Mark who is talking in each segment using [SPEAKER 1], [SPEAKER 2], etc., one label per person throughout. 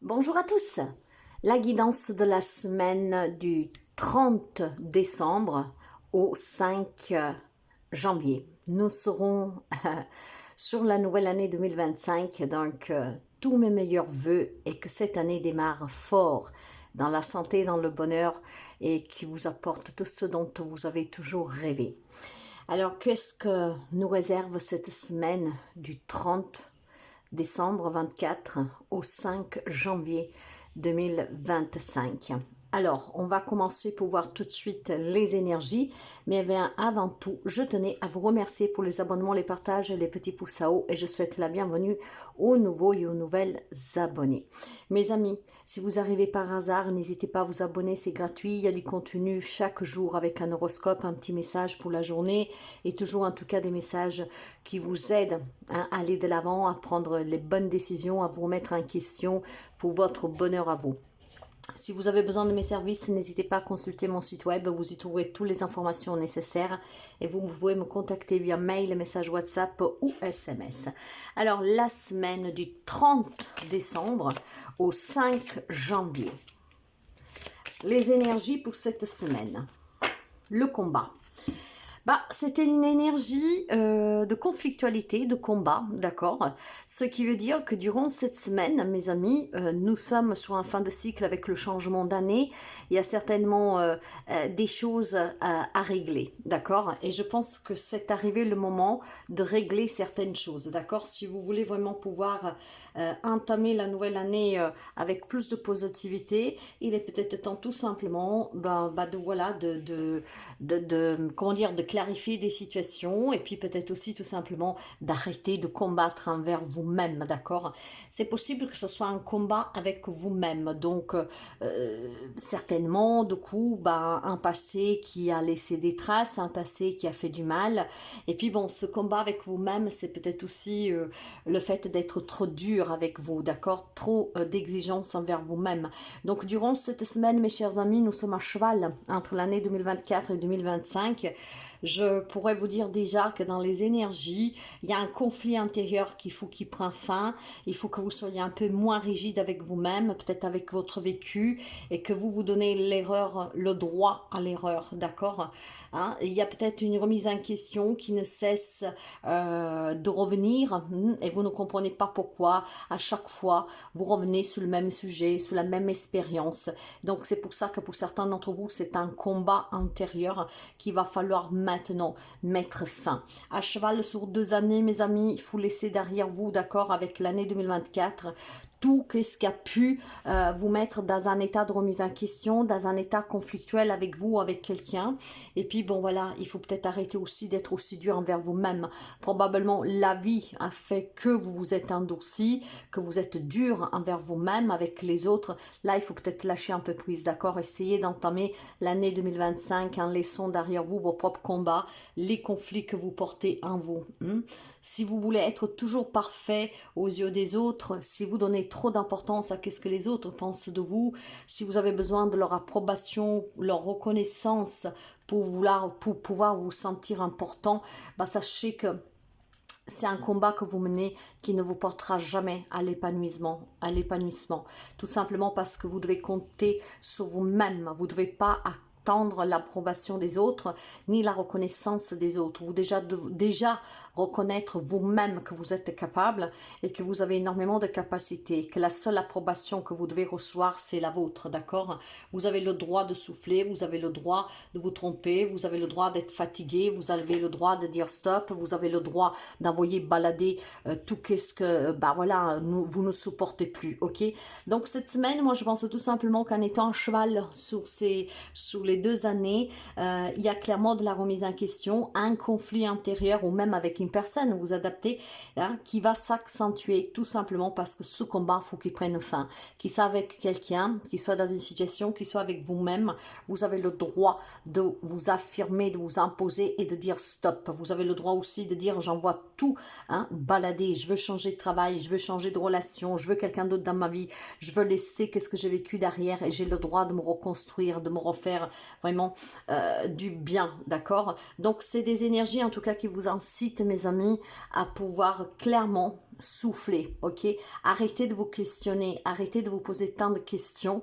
[SPEAKER 1] Bonjour à tous. La guidance de la semaine du 30 décembre au 5 janvier. Nous serons sur la nouvelle année 2025, donc tous mes meilleurs voeux et que cette année démarre fort dans la santé, dans le bonheur et qui vous apporte tout ce dont vous avez toujours rêvé. Alors, qu'est-ce que nous réserve cette semaine du 30 décembre 24 au 5 janvier 2025. Alors, on va commencer pour voir tout de suite les énergies, mais avant tout, je tenais à vous remercier pour les abonnements, les partages et les petits pouces à haut, et je souhaite la bienvenue aux nouveaux et aux nouvelles abonnés. Mes amis, si vous arrivez par hasard, n'hésitez pas à vous abonner, c'est gratuit, il y a du contenu chaque jour avec un horoscope, un petit message pour la journée, et toujours en tout cas des messages qui vous aident à aller de l'avant, à prendre les bonnes décisions, à vous remettre en question pour votre bonheur à vous. Si vous avez besoin de mes services, n'hésitez pas à consulter mon site web, vous y trouverez toutes les informations nécessaires et vous pouvez me contacter via mail, message WhatsApp ou SMS. Alors, la semaine du 30 décembre au 5 janvier. Les énergies pour cette semaine. Le combat. C'était une énergie de conflictualité, de combat, d'accord. Ce qui veut dire que durant cette semaine, mes amis, nous sommes sur un fin de cycle avec le changement d'année. Il y a certainement des choses à régler, d'accord. Et je pense que c'est arrivé le moment de régler certaines choses, d'accord. Si vous voulez vraiment pouvoir entamer la nouvelle année avec plus de positivité, il est peut-être temps tout simplement de clarifier des situations et puis peut-être aussi tout simplement d'arrêter de combattre envers vous-même, d'accord. C'est possible que ce soit un combat avec vous-même, donc certainement, du coup, un passé qui a laissé des traces, un passé qui a fait du mal, et puis bon, ce combat avec vous-même, c'est peut-être aussi le fait d'être trop dur avec vous, d'accord, trop d'exigences envers vous-même. Donc durant cette semaine, mes chers amis, nous sommes à cheval entre l'année 2024 et 2025. Je pourrais vous dire déjà que dans les énergies, il y a un conflit intérieur qui prend fin. Il faut que vous soyez un peu moins rigide avec vous-même, peut-être avec votre vécu, et que vous vous donnez l'erreur, le droit à l'erreur, d'accord, hein? Il y a peut-être une remise en question qui ne cesse de revenir, et vous ne comprenez pas pourquoi. À chaque fois, vous revenez sur le même sujet, sur la même expérience. Donc c'est pour ça que pour certains d'entre vous, c'est un combat intérieur qu'il va falloir maintenant mettre fin. À cheval sur 2 années, mes amis, il faut laisser derrière vous, d'accord, avec l'année 2024, tout ce qui a pu vous mettre dans un état de remise en question, dans un état conflictuel avec vous, avec quelqu'un. Et puis bon voilà, il faut peut-être arrêter aussi d'être aussi dur envers vous-même. Probablement la vie a fait que vous vous êtes endurci, que vous êtes dur envers vous-même, avec les autres. Là, il faut peut-être lâcher un peu prise, d'accord. Essayez d'entamer l'année 2025 en laissant derrière vous vos propres combats, les conflits que vous portez en vous. Si vous voulez être toujours parfait aux yeux des autres, si vous donnez trop d'importance à ce que les autres pensent de vous, si vous avez besoin de leur approbation, leur reconnaissance pour pouvoir vous sentir important, sachez que c'est un combat que vous menez qui ne vous portera jamais à l'épanouissement, tout simplement parce que vous devez compter sur vous-même, vous ne devez pas attendre l'approbation des autres, ni la reconnaissance des autres. Vous devez déjà reconnaître vous-même que vous êtes capable et que vous avez énormément de capacités, que la seule approbation que vous devez recevoir, c'est la vôtre, d'accord? Vous avez le droit de souffler, vous avez le droit de vous tromper, vous avez le droit d'être fatigué, vous avez le droit de dire stop, vous avez le droit d'envoyer balader tout qu'est-ce que, vous ne supportez plus, ok? Donc cette semaine, moi je pense tout simplement qu'en étant cheval sur les 2 années, il y a clairement de la remise en question, un conflit intérieur ou même avec une personne, vous adaptez, hein, qui va s'accentuer tout simplement parce que ce combat, il faut qu'il prenne fin. Qu'il soit avec quelqu'un, qu'il soit dans une situation, qu'il soit avec vous-même, vous avez le droit de vous affirmer, de vous imposer et de dire stop. Vous avez le droit aussi de dire j'envoie tout balader, je veux changer de travail, je veux changer de relation, je veux quelqu'un d'autre dans ma vie, je veux laisser qu'est-ce que j'ai vécu derrière et j'ai le droit de me reconstruire, de me refaire vraiment du bien, d'accord? Donc c'est des énergies en tout cas qui vous incitent, mes amis, à pouvoir clairement soufflez, ok? Arrêtez de vous questionner, arrêtez de vous poser tant de questions.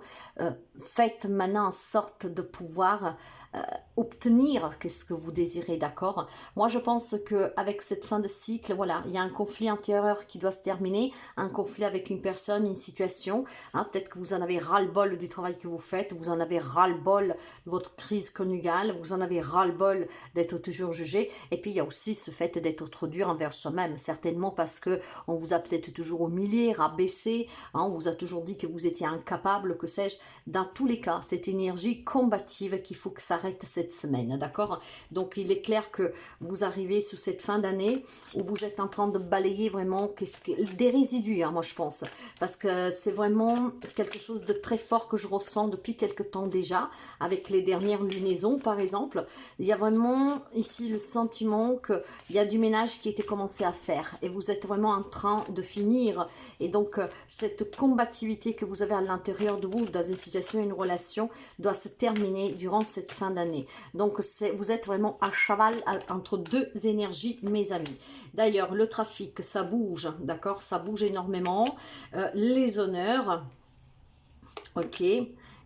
[SPEAKER 1] Faites maintenant en sorte de pouvoir obtenir qu'est-ce que vous désirez, d'accord? Moi, je pense qu'avec cette fin de cycle, voilà, il y a un conflit intérieur qui doit se terminer, un conflit avec une personne, une situation. Hein, peut-être que vous en avez ras-le-bol du travail que vous faites, vous en avez ras-le-bol de votre crise conjugale, vous en avez ras-le-bol d'être toujours jugé. Et puis, il y a aussi ce fait d'être trop dur envers soi-même, certainement parce que on vous a peut-être toujours humilié, rabaissé, hein, on vous a toujours dit que vous étiez incapable, que sais-je. Dans tous les cas, cette énergie combative qu'il faut que ça arrête cette semaine, d'accord? Donc, il est clair que vous arrivez sous cette fin d'année où vous êtes en train de balayer vraiment des résidus, hein, moi je pense, parce que c'est vraiment quelque chose de très fort que je ressens depuis quelque temps déjà, avec les dernières lunaisons par exemple. Il y a vraiment ici le sentiment qu'il y a du ménage qui a été commencé à faire et vous êtes vraiment en train de finir. Et donc, cette combativité que vous avez à l'intérieur de vous dans une situation, une relation, doit se terminer durant cette fin d'année. Donc, vous êtes vraiment à cheval entre deux énergies, mes amis. D'ailleurs, le trafic, ça bouge, d'accord? Ça bouge énormément. Les honneurs, ok,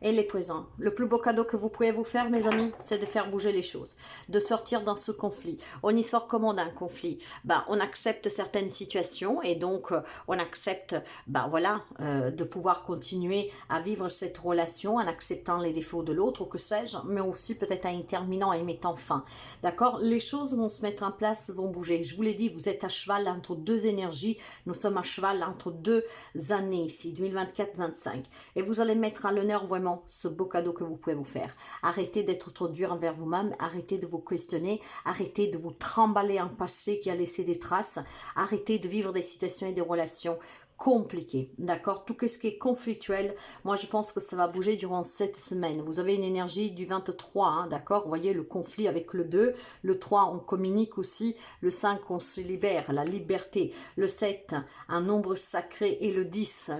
[SPEAKER 1] et les présents. Le plus beau cadeau que vous pouvez vous faire, mes amis, c'est de faire bouger les choses, de sortir dans ce conflit. On y sort comment d'un conflit? Ben, on accepte certaines situations et donc on accepte, ben voilà, de pouvoir continuer à vivre cette relation en acceptant les défauts de l'autre, ou que sais-je, mais aussi peut-être en y terminant et mettant fin. D'accord? Les choses vont se mettre en place, vont bouger. Je vous l'ai dit, vous êtes à cheval entre deux énergies. Nous sommes à cheval entre deux années ici, 2024-25. Et vous allez mettre à l'honneur vraiment ce beau cadeau que vous pouvez vous faire. Arrêtez d'être trop dur envers vous-même, arrêtez de vous questionner, arrêtez de vous trimballer un passé qui a laissé des traces, arrêtez de vivre des situations et des relations compliqué, d'accord? Tout ce qui est conflictuel, moi je pense que ça va bouger durant cette semaine. Vous avez une énergie du 23, hein, d'accord? Vous voyez le conflit avec le 2, le 3 on communique aussi, le 5 on se libère, la liberté, le 7 un nombre sacré et le 10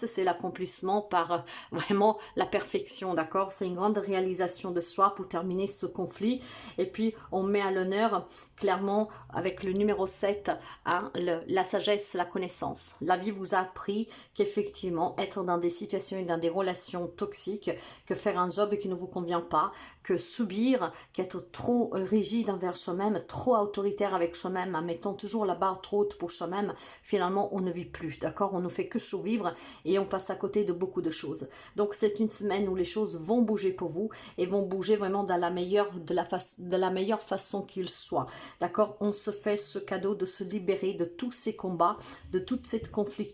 [SPEAKER 1] c'est l'accomplissement par vraiment la perfection, d'accord? C'est une grande réalisation de soi pour terminer ce conflit. Et puis on met à l'honneur clairement avec le numéro 7 hein, la sagesse, la connaissance. La vie vous a appris qu'effectivement être dans des situations et dans des relations toxiques, que faire un job qui ne vous convient pas, que subir, qu'être trop rigide envers soi-même, trop autoritaire avec soi-même, en mettant toujours la barre trop haute pour soi-même, finalement on ne vit plus, d'accord? On ne fait que survivre et on passe à côté de beaucoup de choses. Donc c'est une semaine où les choses vont bouger pour vous et vont bouger vraiment dans la meilleure, de la meilleure façon qu'il soit. D'accord? On se fait ce cadeau de se libérer de tous ces combats, de toute cette conflictualité,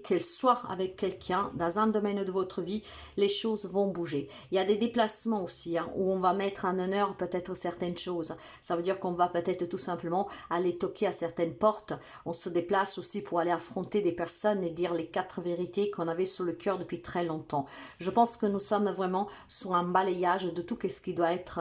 [SPEAKER 1] qu'elle soit avec quelqu'un, dans un domaine de votre vie, les choses vont bouger. Il y a des déplacements aussi, hein, où on va mettre en honneur peut-être certaines choses. Ça veut dire qu'on va peut-être tout simplement aller toquer à certaines portes. On se déplace aussi pour aller affronter des personnes et dire les 4 vérités qu'on avait sur le cœur depuis très longtemps. Je pense que nous sommes vraiment sur un balayage de tout ce qui doit être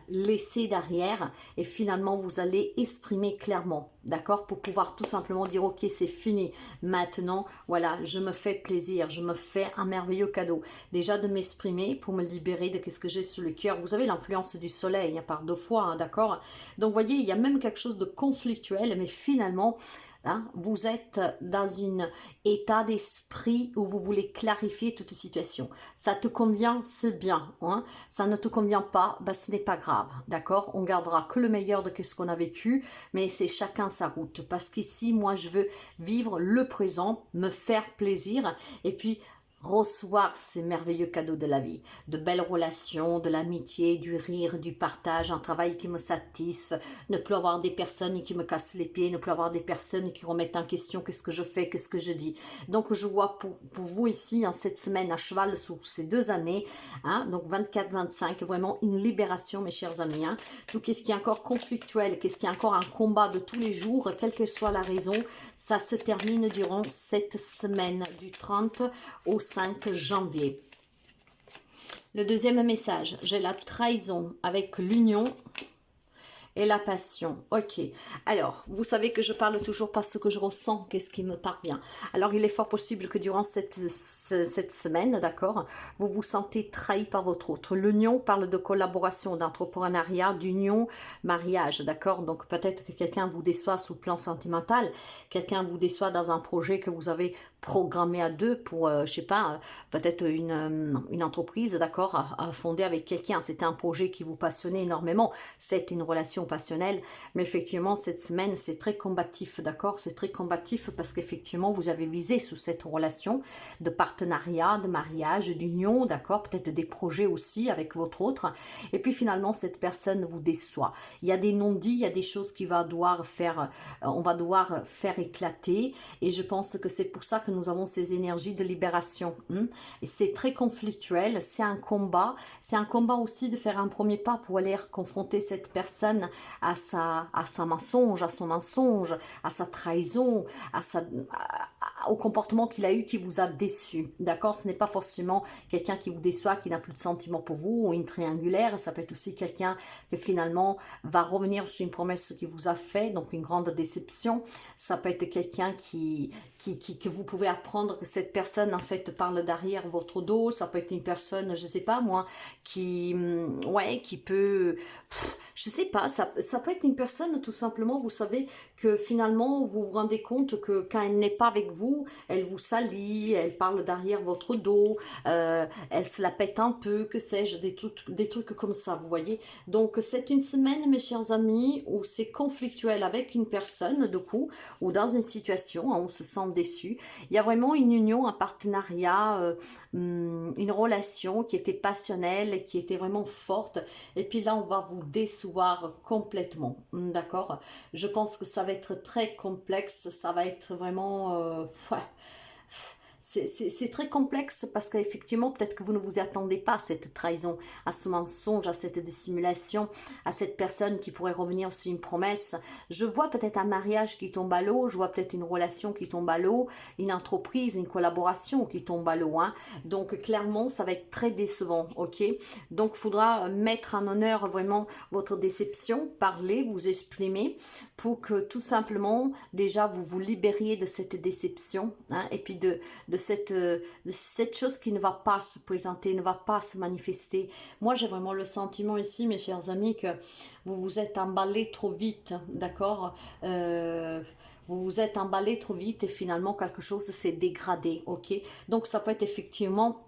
[SPEAKER 1] laissé derrière et finalement vous allez exprimer clairement, d'accord, pour pouvoir tout simplement dire ok c'est fini, maintenant voilà je me fais plaisir, je me fais un merveilleux cadeau, déjà de m'exprimer pour me libérer de ce que j'ai sur le cœur. Vous avez l'influence du soleil hein, par 2 fois, hein, d'accord, donc vous voyez il y a même quelque chose de conflictuel mais finalement hein, vous êtes dans un état d'esprit où vous voulez clarifier toute situation. Ça te convient, c'est bien. Hein? Ça ne te convient pas, bah, ce n'est pas grave. D'accord? On gardera que le meilleur de ce qu'on a vécu, mais c'est chacun sa route. Parce qu'ici, moi, je veux vivre le présent, me faire plaisir et puis recevoir ces merveilleux cadeaux de la vie, de belles relations, de l'amitié, du rire, du partage, un travail qui me satisfait, ne plus avoir des personnes qui me cassent les pieds, ne plus avoir des personnes qui remettent en question qu'est-ce que je fais, qu'est-ce que je dis. Donc je vois pour vous ici, en cette semaine à cheval sur ces 2 années, hein, donc 24-25, vraiment une libération mes chers amis. Hein. Tout ce qui est encore conflictuel, qu'est-ce qui est encore un combat de tous les jours, quelle que soit la raison, ça se termine durant cette semaine du 30 au 5 janvier. Le deuxième message, j'ai la trahison avec l'union Et la passion, ok. Alors, vous savez que je parle toujours par ce que je ressens, qu'est-ce qui me parvient. Alors, il est fort possible que durant cette semaine, d'accord, vous vous sentez trahi par votre autre. L'union parle de collaboration, d'entrepreneuriat, d'union, mariage, d'accord. Donc, peut-être que quelqu'un vous déçoit sous le plan sentimental, quelqu'un vous déçoit dans un projet que vous avez programmé à deux pour, je sais pas, peut-être une entreprise, d'accord, à fonder avec quelqu'un. C'était un projet qui vous passionnait énormément. C'est une relation passionnelle, mais effectivement, cette semaine, c'est très combatif, d'accord? C'est très combatif parce qu'effectivement, vous avez visé sous cette relation de partenariat, de mariage, d'union, d'accord? Peut-être des projets aussi avec votre autre. Et puis finalement, cette personne vous déçoit. Il y a des non-dits, il y a des choses qui va devoir faire, on va devoir faire éclater. Et je pense que c'est pour ça que nous avons ces énergies de libération. Et c'est très conflictuel, c'est un combat. C'est un combat aussi de faire un premier pas pour aller confronter cette personne à sa mensonge, à son mensonge, à sa trahison, au comportement qu'il a eu qui vous a déçu. D'accord? Ce n'est pas forcément quelqu'un qui vous déçoit, qui n'a plus de sentiments pour vous, ou une triangulaire. Ça peut être aussi quelqu'un que finalement va revenir sur une promesse qu'il vous a fait, donc une grande déception. Ça peut être quelqu'un que vous pouvez apprendre que cette personne en fait parle derrière votre dos. Ça peut être une personne, je sais pas moi, qui peut, je sais pas, ça peut être une personne tout simplement, vous savez, que finalement vous vous rendez compte que quand elle n'est pas avec vous, elle vous salit, elle parle derrière votre dos, elle se la pète un peu, que sais-je, des trucs comme ça, vous voyez. Donc c'est une semaine, mes chers amis, où c'est conflictuel avec une personne, du coup, ou dans une situation, on se sent déçu. Il y a vraiment une union, un partenariat, une relation qui était passionnelle, qui était vraiment forte. Et puis là, on va vous décevoir complètement, d'accord? Je pense que ça va être très complexe, ça va être vraiment... ouais. C'est très complexe parce qu'effectivement, peut-être que vous ne vous attendez pas à cette trahison, à ce mensonge, à cette dissimulation, à cette personne qui pourrait revenir sur une promesse. Je vois peut-être un mariage qui tombe à l'eau, je vois peut-être une relation qui tombe à l'eau, une entreprise, une collaboration qui tombe à l'eau. Donc clairement, ça va être très décevant, ok? Donc il faudra mettre en honneur vraiment votre déception, parler, vous exprimer pour que tout simplement, déjà, vous vous libériez de cette déception et puis de cette chose qui ne va pas se présenter, ne va pas se manifester. Moi, j'ai vraiment le sentiment ici, mes chers amis, que vous vous êtes emballé trop vite, d'accord vous vous êtes emballé trop vite et finalement quelque chose s'est dégradé, ok? Donc ça peut être effectivement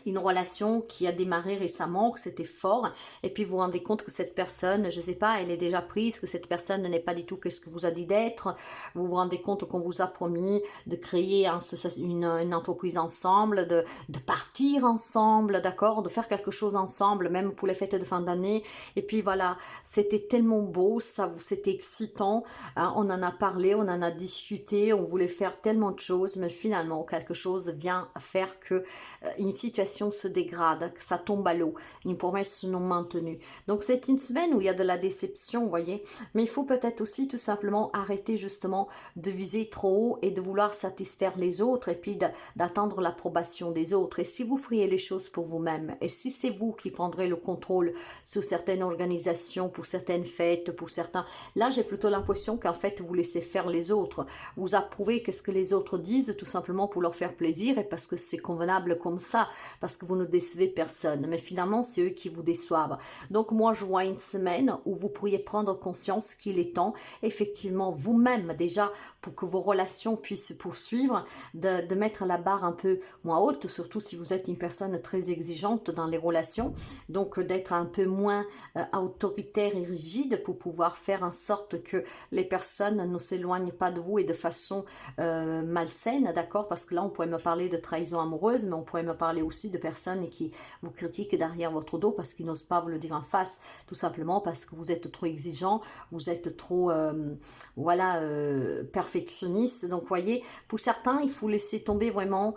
[SPEAKER 1] une relation qui a démarré récemment, que c'était fort, et puis vous vous rendez compte que cette personne, je sais pas, elle est déjà prise, que cette personne n'est pas du tout ce que vous a dit d'être, vous vous rendez compte qu'on vous a promis de créer une entreprise ensemble, de partir ensemble, d'accord, de faire quelque chose ensemble, même pour les fêtes de fin d'année, et puis voilà, c'était tellement beau, c'était excitant, on en a parlé, on en a discuté, on voulait faire tellement de choses, mais finalement, quelque chose vient faire que une situation se dégrade, que ça tombe à l'eau, une promesse non maintenue. Donc c'est une semaine où il y a de la déception, vous voyez, mais il faut peut-être aussi tout simplement arrêter justement de viser trop haut et de vouloir satisfaire les autres et puis d'attendre l'approbation des autres. Et si vous feriez les choses pour vous-même, et si c'est vous qui prendrez le contrôle sur certaines organisations, pour certaines fêtes, pour certains... Là, j'ai plutôt l'impression qu'en fait, vous laissez faire les autres. Vous approuvez ce que les autres disent tout simplement pour leur faire plaisir et parce que c'est convenable comme ça, parce que vous ne décevez personne, mais finalement c'est eux qui vous déçoivent. Donc moi je vois une semaine où vous pourriez prendre conscience qu'il est temps effectivement vous-même déjà pour que vos relations puissent se poursuivre, de mettre la barre un peu moins haute, surtout si vous êtes une personne très exigeante dans les relations, donc d'être un peu moins autoritaire et rigide pour pouvoir faire en sorte que les personnes ne s'éloignent pas de vous et de façon malsaine, d'accord, parce que là on pourrait me parler de trahison amoureuse, mais on pourrait me parler aussi de personnes qui vous critiquent derrière votre dos parce qu'ils n'osent pas vous le dire en face, tout simplement parce que vous êtes trop exigeant, vous êtes trop perfectionniste. Donc voyez, pour certains il faut laisser tomber vraiment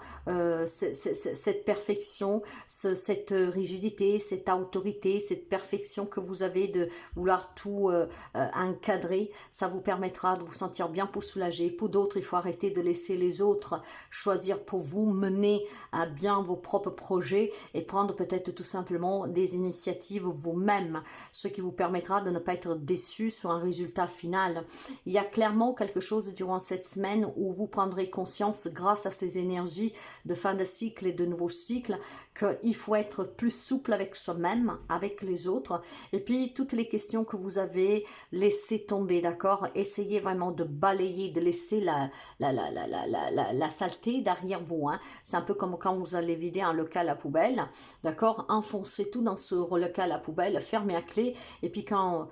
[SPEAKER 1] cette perfection, cette rigidité, cette autorité, cette perfection que vous avez de vouloir tout encadrer. Ça vous permettra de vous sentir bien pour soulager. Pour d'autres, il faut arrêter de laisser les autres choisir pour vous, mener à bien vos propres projets et prendre peut-être tout simplement des initiatives vous-même, ce qui vous permettra de ne pas être déçu sur un résultat final. Il y a clairement quelque chose durant cette semaine où vous prendrez conscience, grâce à ces énergies de fin de cycle et de nouveaux cycles, qu'il faut être plus souple avec soi-même, avec les autres, et puis toutes les questions que vous avez laissées tomber, d'accord? Essayez vraiment de balayer, de laisser la saleté derrière vous, hein. C'est un peu comme quand vous allez vider un local à poubelle, d'accord? Enfoncez tout dans ce local à poubelle, fermez à clé, et puis quand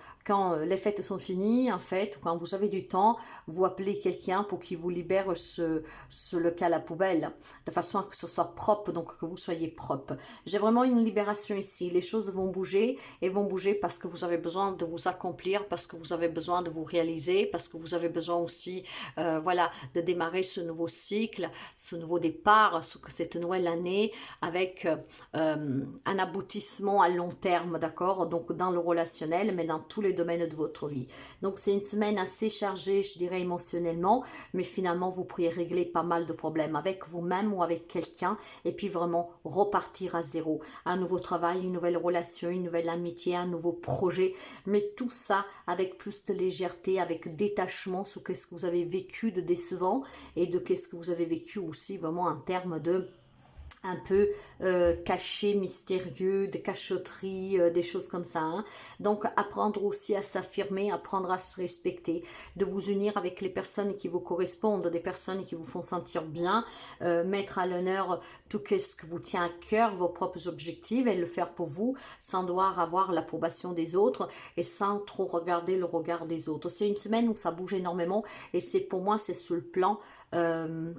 [SPEAKER 1] les fêtes sont finies, en fait, ou quand vous avez du temps, vous appelez quelqu'un pour qu'il vous libère ce local à poubelle, de façon à que ce soit propre, donc que vous soyez propre. J'ai vraiment une libération ici. Les choses vont bouger, et vont bouger parce que vous avez besoin de vous accomplir, parce que vous avez besoin de vous réaliser, parce que vous avez besoin aussi, voilà, de démarrer ce nouveau cycle, ce nouveau départ, cette nouvelle année, avec un aboutissement à long terme, d'accord? Donc dans le relationnel, mais dans tous les domaines de votre vie. Donc c'est une semaine assez chargée, je dirais, émotionnellement, mais finalement vous pourriez régler pas mal de problèmes avec vous-même ou avec quelqu'un, et puis vraiment repartir à zéro. Un nouveau travail, une nouvelle relation, une nouvelle amitié, un nouveau projet, mais tout ça avec plus de légèreté, avec détachement sur qu'est-ce que vous avez vécu de décevant, et de qu'est-ce que vous avez vécu aussi vraiment en termes de un peu caché, mystérieux, des cachotteries, des choses comme ça, hein. Donc apprendre aussi à s'affirmer, apprendre à se respecter, de vous unir avec les personnes qui vous correspondent, des personnes qui vous font sentir bien, mettre à l'honneur tout ce que vous tient à cœur, vos propres objectifs, et le faire pour vous sans devoir avoir l'approbation des autres et sans trop regarder le regard des autres. C'est une semaine où ça bouge énormément, et c'est, pour moi, c'est sur le plan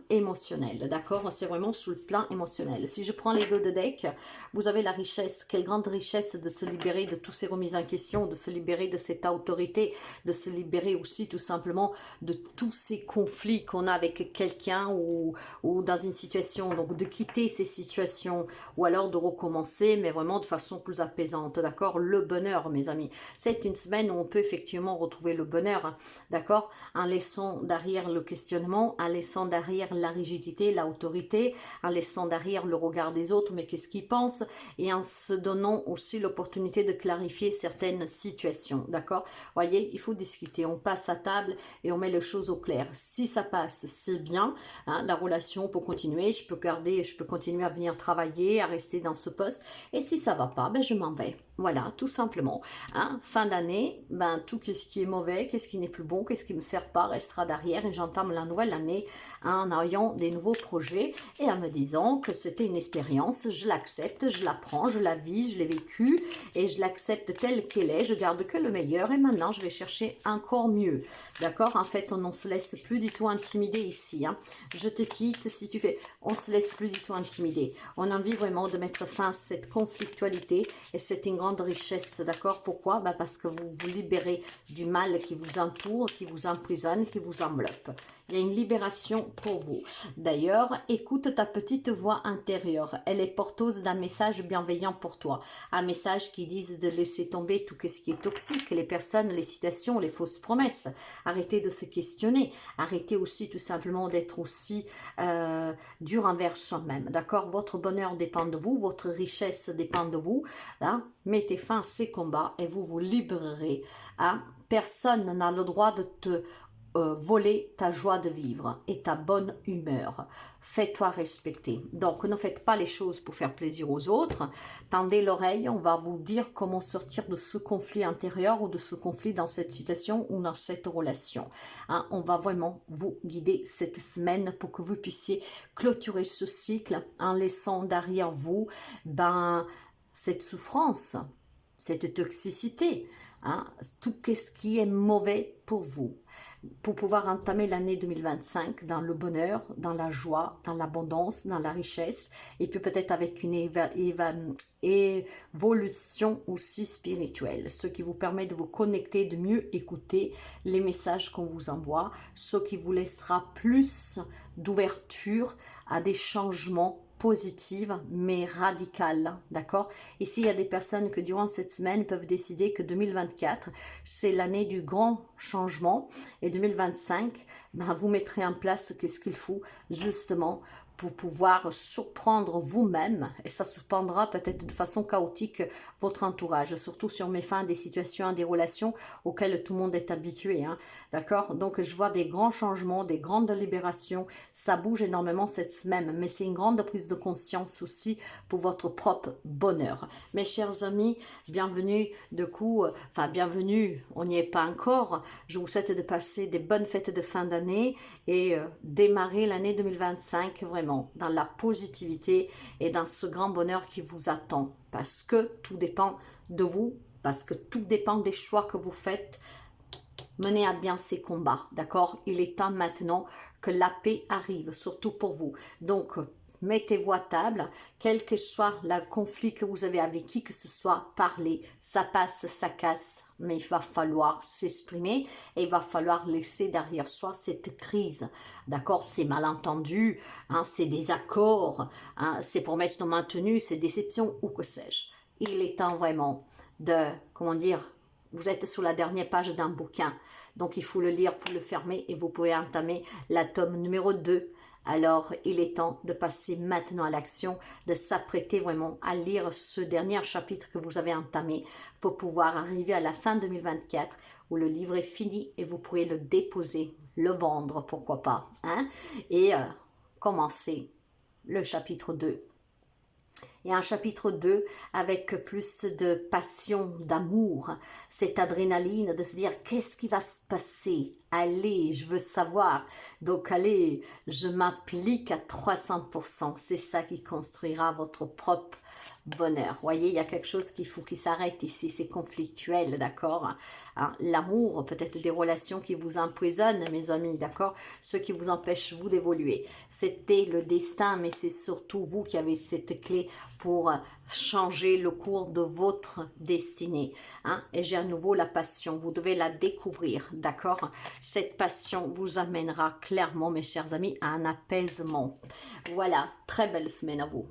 [SPEAKER 1] émotionnel, d'accord? C'est vraiment sous le plan émotionnel. Si je prends les deux de deck, vous avez la richesse. Quelle grande richesse de se libérer de toutes ces remises en question, de se libérer de cette autorité, de se libérer aussi tout simplement de tous ces conflits qu'on a avec quelqu'un, ou dans une situation, donc de quitter ces situations, ou alors de recommencer, mais vraiment de façon plus apaisante, d'accord? Le bonheur, mes amis, c'est une semaine où on peut effectivement retrouver le bonheur, d'accord? En laissant derrière le questionnement, en laissant derrière la rigidité, l'autorité, en laissant derrière le regard des autres, mais qu'est-ce qu'ils pensent, et en se donnant aussi l'opportunité de clarifier certaines situations, d'accord? Voyez, il faut discuter, on passe à table et on met les choses au clair. Si ça passe, c'est bien, hein, la relation peut continuer, je peux garder, je peux continuer à venir travailler, à rester dans ce poste, et si ça va pas, ben je m'en vais. Voilà, tout simplement, hein. Fin d'année, ben tout ce qui est mauvais, qu'est-ce qui n'est plus bon, qu'est-ce qui ne me sert pas, restera derrière, et j'entame la nouvelle année en ayant des nouveaux projets et en me disant que c'était une expérience, je l'accepte, je la prends, je la vis, je l'ai vécue, et je l'accepte telle qu'elle est, je garde que le meilleur, et maintenant je vais chercher encore mieux, d'accord? En fait, on ne se laisse plus du tout intimider ici, hein. Je te quitte si tu fais, on se laisse plus du tout intimider, on a envie vraiment de mettre fin à cette conflictualité, et c'est une grande richesse, d'accord? Pourquoi? Ben parce que vous vous libérez du mal qui vous entoure, qui vous emprisonne, qui vous enveloppe. Il y a une libération pour vous. D'ailleurs, écoute ta petite voix intérieure. Elle est porteuse d'un message bienveillant pour toi. Un message qui dise de laisser tomber tout ce qui est toxique, les personnes, les citations, les fausses promesses. Arrêtez de se questionner. Arrêtez aussi tout simplement d'être aussi dur envers soi-même. D'accord? Votre bonheur dépend de vous. Votre richesse dépend de vous. Hein? Mettez fin à ces combats et vous vous libérerez. Hein? Personne n'a le droit de te voler ta joie de vivre et ta bonne humeur. Fais-toi respecter. Donc, ne faites pas les choses pour faire plaisir aux autres. Tendez l'oreille, on va vous dire comment sortir de ce conflit intérieur, ou de ce conflit dans cette situation ou dans cette relation. Hein, on va vraiment vous guider cette semaine pour que vous puissiez clôturer ce cycle en laissant derrière vous cette souffrance, cette toxicité, hein, tout ce qui est mauvais pour vous, pour pouvoir entamer l'année 2025 dans le bonheur, dans la joie, dans l'abondance, dans la richesse, et puis peut-être avec une évolution aussi spirituelle, ce qui vous permet de vous connecter, de mieux écouter les messages qu'on vous envoie, ce qui vous laissera plus d'ouverture à des changements positive mais radicale, d'accord? Ici, il y a des personnes que durant cette semaine peuvent décider que 2024, c'est l'année du grand changement, et 2025, vous mettrez en place qu'est-ce qu'il faut justement pour pouvoir surprendre vous-même, et ça surprendra peut-être de façon chaotique votre entourage, surtout si on met fin à des situations, à des relations auxquelles tout le monde est habitué, hein, d'accord? Donc je vois des grands changements, des grandes libérations, ça bouge énormément cette semaine, mais c'est une grande prise de conscience aussi pour votre propre bonheur. Mes chers amis, bienvenue bienvenue, on n'y est pas encore, je vous souhaite de passer des bonnes fêtes de fin d'année et démarrer l'année 2025 vraiment dans la positivité et dans ce grand bonheur qui vous attend, parce que tout dépend de vous, parce que tout dépend des choix que vous faites. Menez à bien ces combats, d'accord? Il est temps maintenant que la paix arrive, surtout pour vous. Donc, mettez-vous à table, quel que soit le conflit que vous avez avec qui que ce soit, parlez. Ça passe, ça casse, mais il va falloir s'exprimer et il va falloir laisser derrière soi cette crise, d'accord? C'est malentendu, hein, c'est des accords, hein, c'est promesses non maintenues, c'est déception ou que sais-je. Il est temps vraiment de, comment dire, vous êtes sur la dernière page d'un bouquin, donc il faut le lire pour le fermer et vous pouvez entamer la tome numéro 2. Alors, il est temps de passer maintenant à l'action, de s'apprêter vraiment à lire ce dernier chapitre que vous avez entamé pour pouvoir arriver à la fin 2024 où le livre est fini et vous pourrez le déposer, le vendre, pourquoi pas, hein, et commencer le chapitre 2. Et un chapitre 2 avec plus de passion, d'amour, cette adrénaline de se dire qu'est-ce qui va se passer? Allez, je veux savoir. Donc allez, je m'applique à 300%. C'est ça qui construira votre propre bonheur. Vous voyez, il y a quelque chose qu'il faut qu'il s'arrête ici, c'est conflictuel, d'accord, hein, l'amour, peut-être des relations qui vous empoisonnent, mes amis, d'accord, ce qui vous empêche, vous, d'évoluer. C'était le destin, mais c'est surtout vous qui avez cette clé pour changer le cours de votre destinée, hein? Et j'ai à nouveau la passion, vous devez la découvrir, d'accord? Cette passion vous amènera clairement, mes chers amis, à un apaisement. Voilà, très belle semaine à vous.